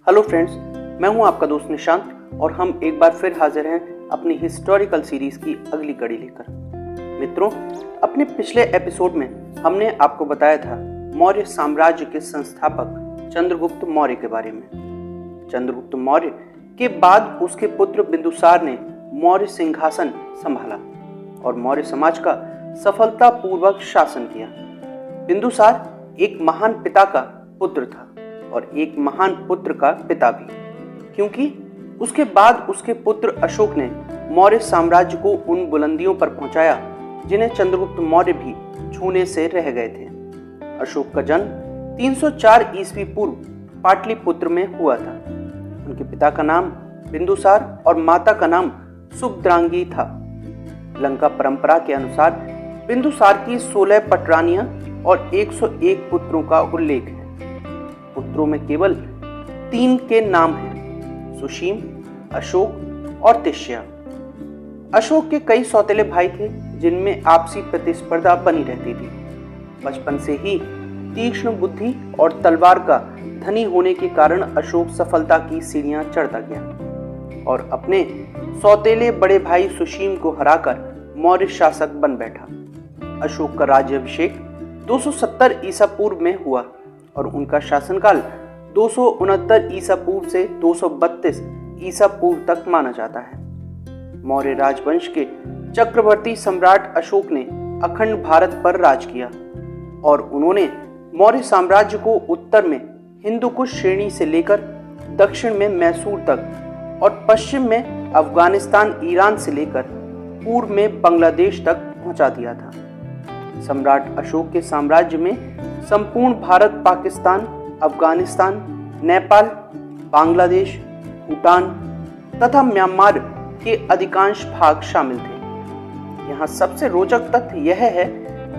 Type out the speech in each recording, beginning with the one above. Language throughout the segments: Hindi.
हेलो फ्रेंड्स, मैं हूं आपका दोस्त निशांत और हम एक बार फिर हाजिर हैं अपनी हिस्टोरिकल सीरीज की अगली कड़ी लेकर। मित्रों, अपने पिछले एपिसोड में हमने आपको बताया था मौर्य साम्राज्य के संस्थापक चंद्रगुप्त मौर्य के बारे में। चंद्रगुप्त मौर्य के बाद उसके पुत्र बिंदुसार ने मौर्य सिंहासन संभाला और मौर्य समाज का सफलतापूर्वक शासन किया। बिंदुसार एक महान पिता का पुत्र था और एक महान पुत्र का पिता भी, क्योंकि उसके बाद उसके पुत्र अशोक ने मौर्य साम्राज्य को उन बुलंदियों पर पहुंचाया जिन्हें चंद्रगुप्त मौर्य भी छूने से रह गए थे। अशोक का जन्म 304 ईस्वी पूर्व पाटलिपुत्र में हुआ था। उनके पिता का नाम बिंदुसार और माता का नाम सुभद्रांगी था। लंका परंपरा के अनुसार बिंदुसार की 16 पटरानियां और 101 पुत्रों का उल्लेख है। पुत्रों में केवल 3 के नाम हैं, सुशीम, अशोक और तिष्या। अशोक के कई सौतेले भाई थे जिनमें आपसी प्रतिस्पर्धा बनी रहती थी। बचपन से ही तीक्ष्ण बुद्धि और तलवार का धनी होने के कारण अशोक सफलता की सीढ़ियां चढ़ता गया और अपने सौतेले बड़े भाई सुशीम को हराकर मौर्य शासक बन बैठा। अशोक का राज्याभिषेक 270 ईसा पूर्व में हुआ और उनका शासनकाल 269 ईसा पूर्व से 232 ईसा पूर्व तक माना जाता है। मौर्य राजवंश के चक्रवर्ती सम्राट अशोक ने अखंड भारत पर राज किया और उन्होंने मौर्य साम्राज्य को उत्तर में हिंदुकुश श्रेणी से लेकर दक्षिण में मैसूर तक और पश्चिम में अफगानिस्तान, ईरान से लेकर पूर्व में बांग्लादेश तक पहुंचा दिया था। सम्राट अशोक के साम्राज्य में संपूर्ण भारत, पाकिस्तान, अफगानिस्तान, नेपाल, बांग्लादेश, भूटान तथा म्यांमार के अधिकांश भाग शामिल थे। यहाँ सबसे रोचक तथ्य यह है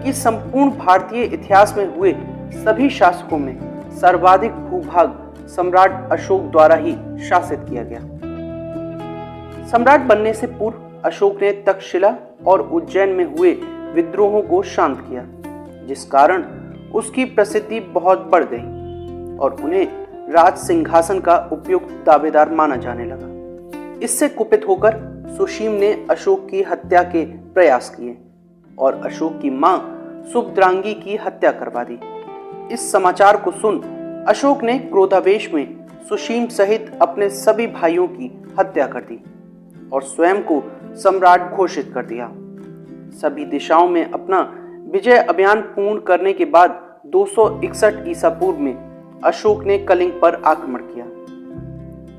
कि संपूर्ण भारतीय इतिहास में हुए सभी शासकों में सर्वाधिक भूभाग सम्राट अशोक द्वारा ही शासित किया गया। सम्राट बनने से पूर्व अशोक ने तक्षशिला और उज्जैन में हुए विद्रोहों को शांत किया, जिस कारण उसकी प्रसिद्धि बहुत बढ़ गई और उन्हें राज सिंहासन का उपयुक्त दावेदार माना जाने लगा। इससे कुपित होकर सुशीम ने अशोक की हत्या के प्रयास किए और अशोक की मां सुभद्रांगी की हत्या करवा दी। इस समाचार को सुन अशोक ने क्रोधावेश में सुशीम सहित अपने सभी भाइयों की हत्या कर दी और स्वयं को सम्राट घोषित कर दिया। सभी दिशाओं में अपना विजय अभियान पूर्ण करने के बाद 261 ईसा पूर्व में अशोक ने कलिंग पर आक्रमण किया।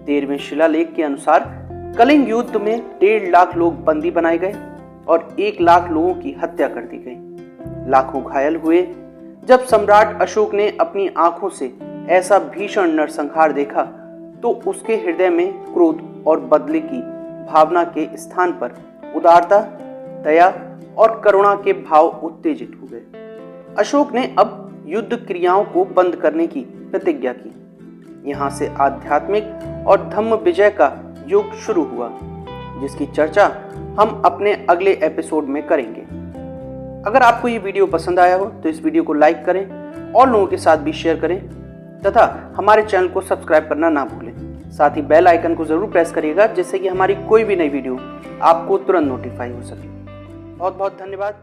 13वें शिलालेख के अनुसार कलिंग युद्ध में 1.5 लाख लोग बंदी बनाए गए और 1 लाख लोगों की हत्या कर दी गई। लाखों घायल हुए। जब सम्राट अशोक ने अपनी आंखों से ऐसा भीषण नरसंहार देखा तो उसके हृदय में क्रोध और बदले की भावना के स्थान पर उदारता, दया और करुणा के भाव उत्तेजित हो गए। अशोक ने अब युद्ध क्रियाओं को बंद करने की प्रतिज्ञा की। यहाँ से आध्यात्मिक और धम्म विजय का युग शुरू हुआ, जिसकी चर्चा हम अपने अगले एपिसोड में करेंगे। अगर आपको ये वीडियो पसंद आया हो तो इस वीडियो को लाइक करें और लोगों के साथ भी शेयर करें तथा हमारे चैनल को सब्सक्राइब करना ना भूलें। साथ ही बेल आइकन को जरूर प्रेस करिएगा, जिससे कि हमारी कोई भी नई वीडियो आपको तुरंत नोटिफाई हो सके। बहुत बहुत धन्यवाद।